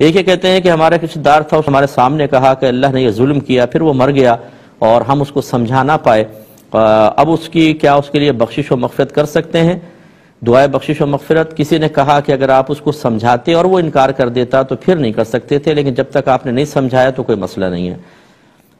ایک یہ کہتے ہیں کہ ہمارا رشتہ دار تھا، اس ہمارے سامنے کہا کہ اللہ نے یہ ظلم کیا، پھر وہ مر گیا اور ہم اس کو سمجھا نہ پائے، اب اس کے لیے بخشش و مغفرت کر سکتے ہیں؟ دعائے بخشش و مغفرت کسی نے کہا کہ اگر آپ اس کو سمجھاتے اور وہ انکار کر دیتا تو پھر نہیں کر سکتے تھے، لیکن جب تک آپ نے نہیں سمجھایا تو کوئی مسئلہ نہیں ہے۔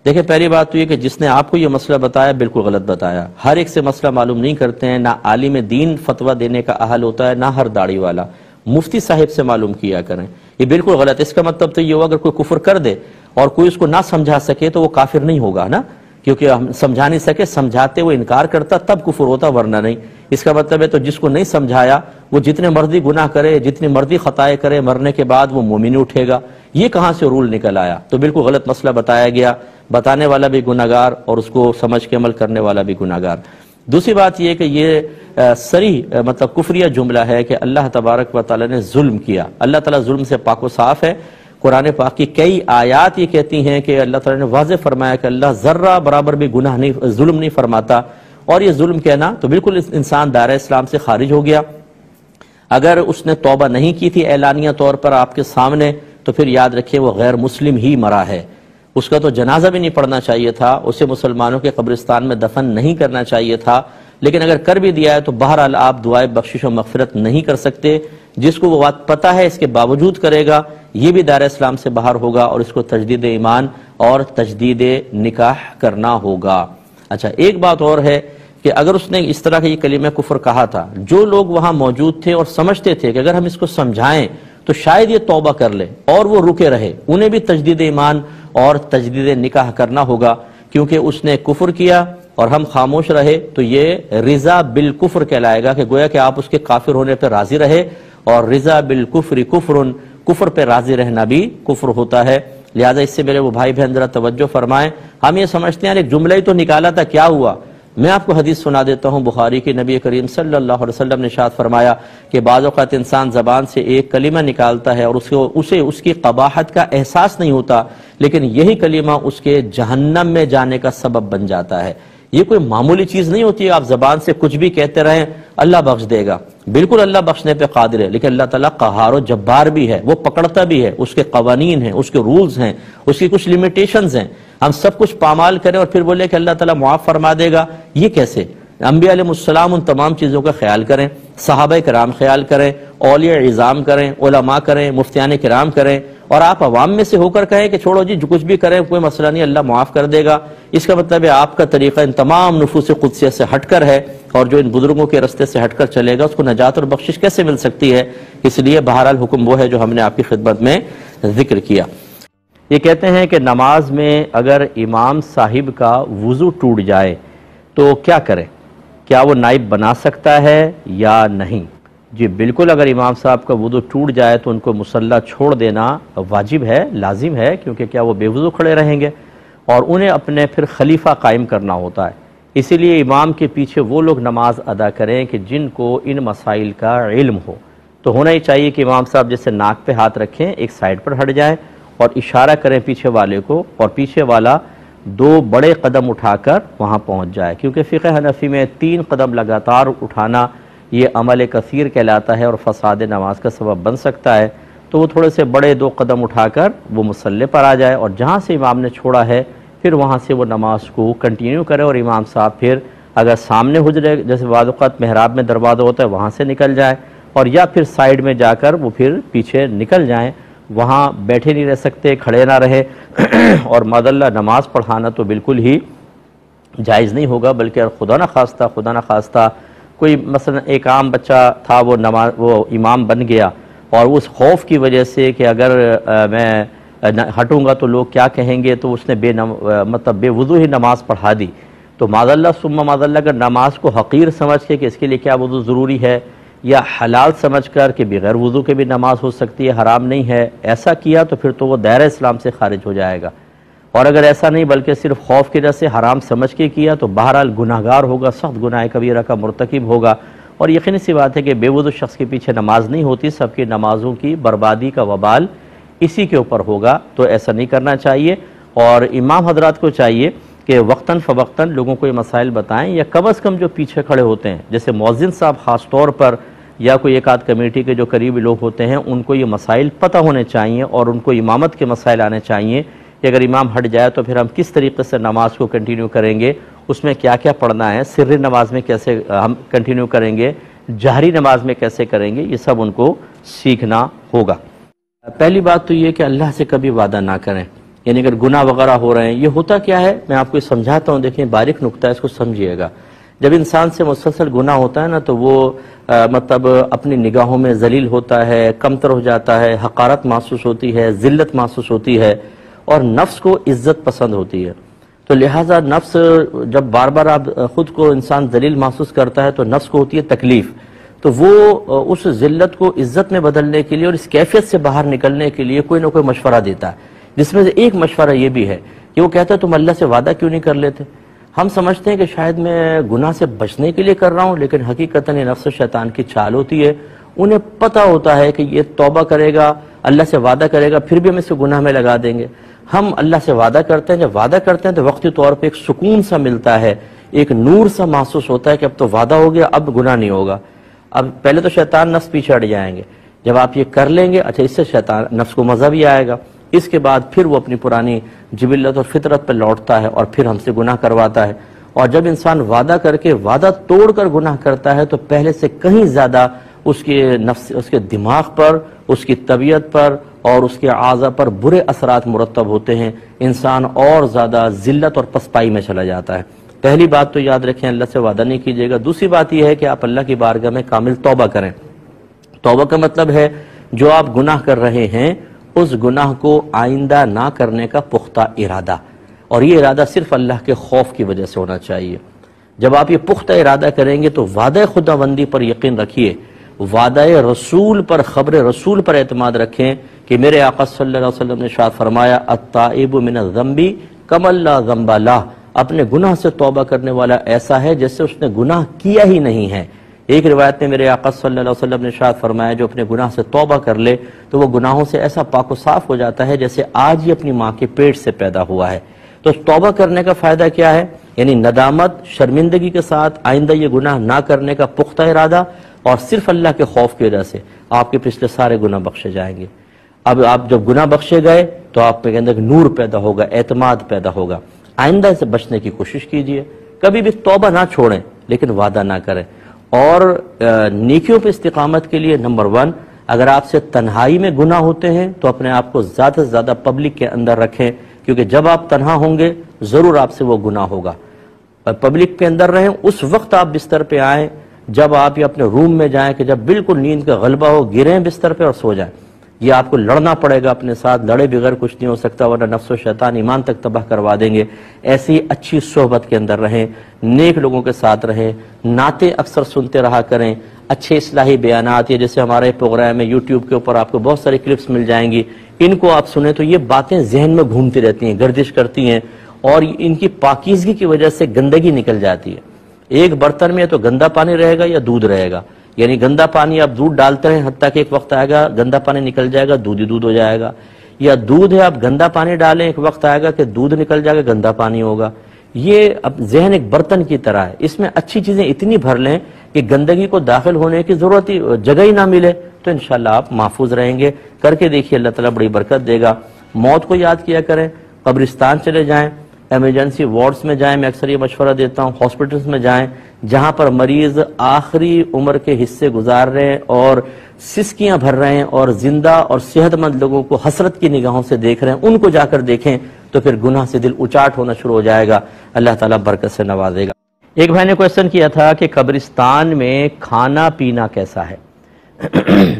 دیکھیں، پہلی بات تو یہ کہ جس نے آپ کو یہ مسئلہ بتایا بالکل غلط بتایا۔ ہر ایک سے مسئلہ معلوم نہیں کرتے ہیں، نہ عالم دین فتویٰ دینے کا اہل ہوتا ہے، نہ ہر داڑھی والا۔ مفتی صاحب سے معلوم کیا کریں، یہ بالکل غلط ہے۔ اس کا مطلب تو یہ ہوا اگر کوئی کفر کر دے اور کوئی اس کو نہ سمجھا سکے تو وہ کافر نہیں ہوگا نا، کیونکہ ہم سمجھا نہیں سکے، سمجھاتے وہ انکار کرتا تب کفر ہوتا، ورنہ نہیں۔ اس کا مطلب ہے تو جس کو نہیں سمجھایا وہ جتنے مرضی گناہ کرے، جتنی مرضی خطائیں کرے، مرنے کے بعد وہ مومن ہی اٹھے گا۔ یہ کہاں سے رول نکل آیا؟ تو بالکل غلط مسئلہ بتایا گیا، بتانے والا بھی گناہگار اور اس کو سمجھ کے عمل کرنے والا بھی گناہگار۔ دوسری بات یہ کہ یہ صریح مطلب کفریہ جملہ ہے کہ اللہ تبارک و تعالی نے ظلم کیا۔ اللہ تعالیٰ ظلم سے پاک و صاف ہے۔ قرآن پاک کی کئی آیات یہ کہتی ہیں کہ اللہ تعالیٰ نے واضح فرمایا کہ اللہ ذرہ برابر بھی گناہ نہیں، ظلم نہیں فرماتا، اور یہ ظلم کہنا تو بالکل انسان دائرہ اسلام سے خارج ہو گیا۔ اگر اس نے توبہ نہیں کی تھی اعلانیہ طور پر آپ کے سامنے تو پھر یاد رکھیں وہ غیر مسلم ہی مرا ہے، اس کا تو جنازہ بھی نہیں پڑھنا چاہیے تھا، اسے مسلمانوں کے قبرستان میں دفن نہیں کرنا چاہیے تھا، لیکن اگر کر بھی دیا ہے تو بہرحال آپ دعائے بخشش و مغفرت نہیں کر سکتے۔ جس کو وہ بات پتہ ہے اس کے باوجود کرے گا یہ بھی دائرہ اسلام سے باہر ہوگا اور اس کو تجدید ایمان اور تجدید نکاح کرنا ہوگا۔ اچھا، ایک بات اور ہے کہ اگر اس نے اس طرح کا یہ کلمہ کفر کہا تھا، جو لوگ وہاں موجود تھے اور سمجھتے تھے کہ اگر ہم اس کو سمجھائیں تو شاید یہ توبہ کر لے اور وہ رکے رہے، انہیں بھی تجدید ایمان اور تجدید نکاح کرنا ہوگا، کیونکہ اس نے کفر کیا اور ہم خاموش رہے تو یہ رضا بالکفر کہلائے گا، کہ گویا کہ آپ اس کے کافر ہونے پہ راضی رہے، اور رضا بالکفر کفر، کفر پہ راضی رہنا بھی کفر ہوتا ہے۔ لہذا اس سے میرے وہ بھائی بہن ذرا توجہ فرمائیں۔ ہم یہ سمجھتے ہیں ایک جملہ ہی تو نکالا تھا، کیا ہوا؟ میں آپ کو حدیث سنا دیتا ہوں، بخاری کی، نبی کریم صلی اللہ علیہ وسلم نے ارشاد فرمایا کہ بعض اوقات انسان زبان سے ایک کلمہ نکالتا ہے اور اسے اس کی قباحت کا احساس نہیں ہوتا، لیکن یہی کلمہ اس کے جہنم میں جانے کا سبب بن جاتا ہے۔ یہ کوئی معمولی چیز نہیں ہوتی ہے آپ زبان سے کچھ بھی کہتے رہیں اللہ بخش دے گا، بالکل اللہ بخشنے پہ قادر ہے، لیکن اللہ تعالیٰ قہار و جبار بھی ہے، وہ پکڑتا بھی ہے، اس کے قوانین ہیں، اس کے رولز ہیں، اس کی کچھ لیمیٹیشنز ہیں۔ ہم سب کچھ پامال کریں اور پھر بولے کہ اللہ تعالیٰ معاف فرما دے گا، یہ کیسے؟ انبیاء علیہ السلام ان تمام چیزوں کا خیال کریں، صحابہ کرام خیال کریں، اولیاء عظام کریں، علماء کریں، مفتیان کرام کریں، اور آپ عوام میں سے ہو کر کہیں کہ چھوڑو جی جو کچھ بھی کریں کوئی مسئلہ نہیں، اللہ معاف کر دے گا۔ اس کا مطلب ہے آپ کا طریقہ ان تمام نفوس قدسیہ سے ہٹ کر ہے، اور جو ان بزرگوں کے رستے سے ہٹ کر چلے گا اس کو نجات اور بخشش کیسے مل سکتی ہے؟ اس لیے بہرحال حکم وہ ہے جو ہم نے آپ کی خدمت میں ذکر کیا۔ یہ کہتے ہیں کہ نماز میں اگر امام صاحب کا وضو ٹوٹ جائے تو کیا کریں؟ کیا وہ نائب بنا سکتا ہے یا نہیں؟ جی بالکل، اگر امام صاحب کا وضو ٹوٹ جائے تو ان کو مصلی چھوڑ دینا واجب ہے، لازم ہے، کیونکہ کیا وہ بے وضو کھڑے رہیں گے، اور انہیں اپنے پھر خلیفہ قائم کرنا ہوتا ہے۔ اسی لیے امام کے پیچھے وہ لوگ نماز ادا کریں کہ جن کو ان مسائل کا علم ہو۔ تو ہونا ہی چاہیے کہ امام صاحب جیسے ناک پہ ہاتھ رکھیں، ایک سائڈ پر ہٹ جائیں اور اشارہ کریں پیچھے والے کو، اور پیچھے والا 2 بڑے قدم اٹھا کر وہاں پہنچ جائے، کیونکہ فقہ حنفی میں 3 قدم لگاتار اٹھانا یہ عمل کثیر کہلاتا ہے اور فساد نماز کا سبب بن سکتا ہے۔ تو وہ تھوڑے سے بڑے 2 قدم اٹھا کر وہ مصلی پر آ جائے، اور جہاں سے امام نے چھوڑا ہے پھر وہاں سے وہ نماز کو کنٹینیو کرے، اور امام صاحب پھر اگر سامنے حجرے جیسے بعض اوقات محراب میں دروازہ ہوتا ہے وہاں سے نکل جائے، اور یا پھر سائیڈ میں جا کر وہ پھر پیچھے نکل جائیں، وہاں بیٹھے نہیں رہ سکتے، کھڑے نہ رہے اور معذاللہ نماز پڑھانا تو بالکل ہی جائز نہیں ہوگا، بلکہ خدا نہ خواستہ کوئی مثلا ایک عام بچہ تھا وہ امام بن گیا، اور اس خوف کی وجہ سے کہ اگر میں ہٹوں گا تو لوگ کیا کہیں گے، تو اس نے بے وضو ہی نماز پڑھا دی، تو معذاللہ ثم معذاللہ اگر نماز کو حقیر سمجھ کے کہ اس کے لیے کیا وضو ضروری ہے، یا حلال سمجھ کر کہ بغیر وضو کے بھی نماز ہو سکتی ہے، حرام نہیں ہے، ایسا کیا تو پھر تو وہ دائرہ اسلام سے خارج ہو جائے گا۔ اور اگر ایسا نہیں بلکہ صرف خوف کی وجہ سے حرام سمجھ کے کیا تو بہرحال گناہگار ہوگا، سخت گناہ کبیرہ کا مرتکب ہوگا، اور یقینی سی بات ہے کہ بے وضو شخص کے پیچھے نماز نہیں ہوتی، سب کی نمازوں کی بربادی کا وبال اسی کے اوپر ہوگا، تو ایسا نہیں کرنا چاہیے۔ اور امام حضرات کو چاہیے کہ وقتاً فوقتاً لوگوں کو یہ مسائل بتائیں، یا کم از کم جو پیچھے کھڑے ہوتے ہیں جیسے مؤذن صاحب خاص طور پر یا کوئی ایک آدھ کمیٹی کے جو قریبی لوگ ہوتے ہیں ان کو یہ مسائل پتہ ہونے چاہیے اور ان کو امامت کے مسائل آنے چاہیے کہ اگر امام ہٹ جائے تو پھر ہم کس طریقے سے نماز کو کنٹینیو کریں گے، اس میں کیا کیا پڑھنا ہے، سری نماز میں کیسے ہم کنٹینیو کریں گے، جہری نماز میں کیسے کریں گے، یہ سب ان کو سیکھنا ہوگا۔ پہلی بات تو یہ کہ اللہ سے کبھی وعدہ نہ کریں، یعنی اگر گناہ وغیرہ ہو رہے ہیں، یہ ہوتا کیا ہے میں آپ کو سمجھاتا ہوں، دیکھیں باریک نکتہ ہے، اس کو سمجھیے گا۔ جب انسان سے مسلسل گناہ ہوتا ہے نا تو وہ مطلب اپنی نگاہوں میں ذلیل ہوتا ہے، کمتر ہو جاتا ہے، حقارت محسوس ہوتی ہے، ذلت محسوس ہوتی ہے، اور نفس کو عزت پسند ہوتی ہے۔ تو لہٰذا نفس جب بار بار آپ خود کو انسان ذلیل محسوس کرتا ہے تو نفس کو ہوتی ہے تکلیف، تو وہ اس ذلت کو عزت میں بدلنے کے لیے اور اس کیفیت سے باہر نکلنے کے لیے کوئی نہ کوئی مشورہ دیتا ہے، جس میں سے ایک مشورہ یہ بھی ہے کہ وہ کہتا ہے تم اللہ سے وعدہ کیوں نہیں کر لیتے؟ ہم سمجھتے ہیں کہ شاید میں گناہ سے بچنے کے لیے کر رہا ہوں، لیکن حقیقتاً یہ نفس و شیطان کی چال ہوتی ہے۔ انہیں پتہ ہوتا ہے کہ یہ توبہ کرے گا، اللہ سے وعدہ کرے گا، پھر بھی ہم اسے گناہ میں لگا دیں گے۔ ہم اللہ سے وعدہ کرتے ہیں، جب وعدہ کرتے ہیں تو وقتی طور پہ ایک سکون سا ملتا ہے، ایک نور سا محسوس ہوتا ہے کہ اب تو وعدہ ہو گیا، اب گناہ نہیں ہوگا۔ اب پہلے تو شیطان نفس پیچھے ہٹ جائیں گے، جب آپ یہ کر لیں گے اچھا اس سے شیطان نفس کو مزہ بھی آئے گا، اس کے بعد پھر وہ اپنی پرانی جبلت اور فطرت پہ لوٹتا ہے اور پھر ہم سے گناہ کرواتا ہے۔ اور جب انسان وعدہ کر کے وعدہ توڑ کر گناہ کرتا ہے تو پہلے سے کہیں زیادہ اس کے نفس، اس کے دماغ پر، اس کی طبیعت پر اور اس کے اعضاء پر برے اثرات مرتب ہوتے ہیں، انسان اور زیادہ ذلت اور پسپائی میں چلا جاتا ہے۔ پہلی بات تو یاد رکھیں اللہ سے وعدہ نہیں کیجیے گا۔ دوسری بات یہ ہے کہ آپ اللہ کی بارگاہ میں کامل توبہ کریں۔ توبہ کا مطلب ہے جو آپ گناہ کر رہے ہیں اس گناہ کو آئندہ نہ کرنے کا پختہ ارادہ، اور یہ ارادہ صرف اللہ کے خوف کی وجہ سے ہونا چاہیے۔ جب آپ یہ پختہ ارادہ کریں گے تو وعدہ خداوندی پر یقین رکھیے، وعدہ رسول پر، خبر رسول پر اعتماد رکھیں کہ میرے آقا صلی اللہ علیہ وسلم نے ارشاد فرمایا التائب من الذنب کمن لا ذنب لہ، اپنے گناہ سے توبہ کرنے والا ایسا ہے جیسے اس نے گناہ کیا ہی نہیں ہے۔ ایک روایت میں میرے آقا صلی اللہ علیہ وسلم نے ارشاد فرمایا جو اپنے گناہ سے توبہ کر لے تو وہ گناہوں سے ایسا پاک و صاف ہو جاتا ہے جیسے آج ہی اپنی ماں کے پیٹ سے پیدا ہوا ہے۔ تو توبہ کرنے کا فائدہ کیا ہے؟ یعنی ندامت، شرمندگی کے ساتھ آئندہ یہ گناہ نہ کرنے کا پختہ ارادہ، اور صرف اللہ کے خوف کی وجہ سے آپ کے پچھلے سارے گناہ بخشے جائیں گے۔ اب آپ جب گناہ بخشے گئے تو آپ کے اندر نور پیدا ہوگا، اعتماد پیدا ہوگا۔ آئندہ سے بچنے کی کوشش کیجئے، کبھی بھی توبہ نہ چھوڑیں لیکن وعدہ نہ کریں۔ اور نیکیوں پہ استقامت کے لیے نمبر 1، اگر آپ سے تنہائی میں گناہ ہوتے ہیں تو اپنے آپ کو زیادہ سے زیادہ پبلک کے اندر رکھیں، کیونکہ جب آپ تنہا ہوں گے ضرور آپ سے وہ گناہ ہوگا۔ پبلک کے اندر رہیں، اس وقت آپ بستر پہ آئیں جب آپ یہ اپنے روم میں جائیں کہ جب بالکل نیند کا غلبہ ہو، گریں بستر پہ اور سو جائیں۔ یہ آپ کو لڑنا پڑے گا اپنے ساتھ، لڑے بغیر کچھ نہیں ہو سکتا ورنہ نفس و شیطان ایمان تک تباہ کروا دیں گے۔ ایسی اچھی صحبت کے اندر رہیں، نیک لوگوں کے ساتھ رہیں، نعتیں اکثر سنتے رہا کریں، اچھے اصلاحی بیانات، یہ جیسے ہمارے پروگرام میں یوٹیوب کے اوپر آپ کو بہت ساری کلپس مل جائیں گی، ان کو آپ سنیں تو یہ باتیں ذہن میں گھومتی رہتی ہیں، گردش کرتی ہیں، اور ان کی پاکیزگی کی وجہ سے گندگی نکل جاتی ہے۔ ایک برتن میں تو گندا پانی رہے گا یا دودھ رہے گا، یعنی گندا پانی آپ دودھ ڈالتے رہیں حتیٰ کہ ایک وقت آئے گا گندا پانی نکل جائے گا، دودھ ہی دودھ ہو جائے گا، یا دودھ ہے آپ گندا پانی ڈالیں ایک وقت آئے گا کہ دودھ نکل جائے گا، گندا پانی ہوگا۔ یہ اب ذہن ایک برتن کی طرح ہے، اس میں اچھی چیزیں اتنی بھر لیں کہ گندگی کو داخل ہونے کی ضرورت ہی جگہ ہی نہ ملے، تو انشاءاللہ آپ محفوظ رہیں گے۔ کر کے دیکھیے، اللہ تعالیٰ بڑی برکت دے گا۔ موت کو یاد کیا کریں، قبرستان چلے جائیں، ایمرجنسی وارڈز میں جائیں، میں اکثر یہ مشورہ دیتا ہوں، ہاسپٹلز میں جائیں جہاں پر مریض آخری عمر کے حصے گزار رہے ہیں اور سسکیاں بھر رہے ہیں اور زندہ اور صحت مند لوگوں کو حسرت کی نگاہوں سے دیکھ رہے ہیں، ان کو جا کر دیکھیں تو پھر گناہ سے دل اچاٹ ہونا شروع ہو جائے گا، اللہ تعالیٰ برکت سے نوازے گا۔ ایک بھائی نے کویسچن کیا تھا کہ قبرستان میں کھانا پینا کیسا ہے؟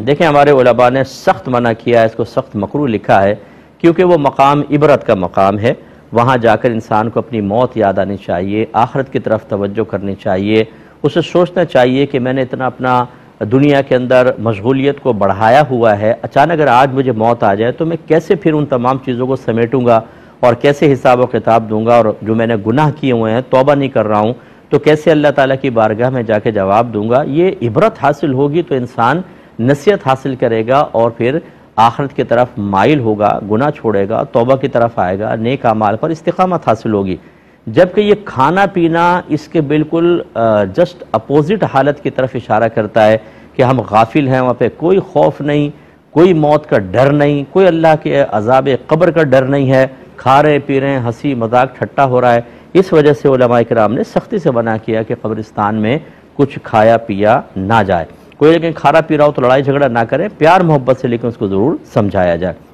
دیکھیں ہمارے علماء نے سخت منع کیا ہے، اس کو سخت مکروہ لکھا ہے، کیونکہ وہ مقام عبرت کا مقام ہے، وہاں جا کر انسان کو اپنی موت یاد آنی چاہیے، آخرت کی طرف توجہ کرنی چاہیے، اسے سوچنا چاہیے کہ میں نے اتنا اپنا دنیا کے اندر مشغولیت کو بڑھایا ہوا ہے، اچانک اگر آج مجھے موت آ جائے تو میں کیسے پھر ان تمام چیزوں کو سمیٹوں گا اور کیسے حساب و کتاب دوں گا، اور جو میں نے گناہ کیے ہوئے ہیں توبہ نہیں کر رہا ہوں تو کیسے اللہ تعالیٰ کی بارگاہ میں جا کے جواب دوں گا۔ یہ عبرت حاصل ہوگی تو انسان نصیحت حاصل کرے گا اور پھر آخرت کی طرف مائل ہوگا، گناہ چھوڑے گا، توبہ کی طرف آئے گا، نیک اعمال پر استقامت حاصل ہوگی۔ جبکہ یہ کھانا پینا اس کے بالکل جسٹ اپوزٹ حالت کی طرف اشارہ کرتا ہے کہ ہم غافل ہیں، وہاں پہ کوئی خوف نہیں، کوئی موت کا ڈر نہیں، کوئی اللہ کے عذاب قبر کا ڈر نہیں ہے، کھا رہے پی رہے ہیں، ہنسی مذاق ٹھٹا ہو رہا ہے۔ اس وجہ سے علماء کرام نے سختی سے منع کیا کہ قبرستان میں کچھ کھایا پیا نہ جائے۔ کوئی لیکن کھا رہا پی رہا ہو تو لڑائی جھگڑا نہ کرے، پیار محبت سے لیکن اس کو ضرور سمجھایا جائے۔